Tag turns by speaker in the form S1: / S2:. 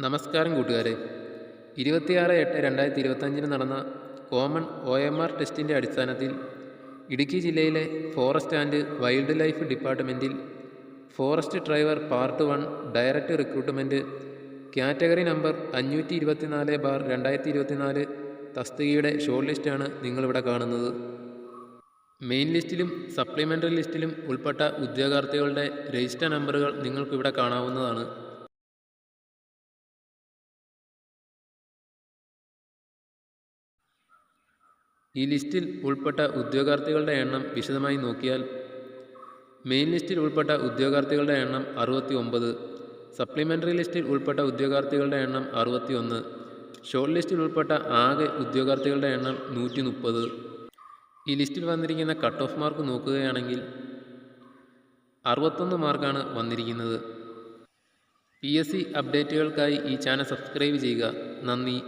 S1: നമസ്കാരം കൂട്ടുകാരെ. 26/8/2025 നടന്ന കോമൺ OMR ടെസ്റ്റിൻ്റെ അടിസ്ഥാനത്തിൽ ഇടുക്കി ജില്ലയിലെ ഫോറസ്റ്റ് ആൻഡ് വൈൽഡ് ലൈഫ് ഡിപ്പാർട്ട്മെൻറ്റിൽ forest driver part 1 direct recruitment category number 524/2024 തസ്തികയുടെ ഷോർട്ട് ലിസ്റ്റാണ് നിങ്ങളിവിടെ കാണുന്നത്. മെയിൻ ലിസ്റ്റിലും സപ്ലിമെൻ്ററി ലിസ്റ്റിലും ഉൾപ്പെട്ട ഉദ്യോഗാർത്ഥികളുടെ രജിസ്റ്റർ നമ്പറുകൾ നിങ്ങൾക്കിവിടെ കാണാവുന്നതാണ്. ഈ ലിസ്റ്റിൽ ഉൾപ്പെട്ട ഉദ്യോഗാർത്ഥികളുടെ എണ്ണം വിശദമായി നോക്കിയാൽ മെയിൻ ലിസ്റ്റിൽ ഉൾപ്പെട്ട ഉദ്യോഗാർത്ഥികളുടെ എണ്ണം 69, സപ്ലിമെൻ്ററി ലിസ്റ്റിൽ ഉൾപ്പെട്ട ഉദ്യോഗാർത്ഥികളുടെ എണ്ണം 61, ഷോർട്ട് ലിസ്റ്റിൽ ഉൾപ്പെട്ട ആകെ ഉദ്യോഗാർത്ഥികളുടെ എണ്ണം 130. ഈ ലിസ്റ്റിൽ വന്നിരിക്കുന്ന കട്ട് ഓഫ് മാർക്ക് നോക്കുകയാണെങ്കിൽ 61 മാർക്കാണ് വന്നിരിക്കുന്നത്. PSC അപ്ഡേറ്റുകൾക്കായി ഈ ചാനൽ സബ്സ്ക്രൈബ് ചെയ്യുക. നന്ദി.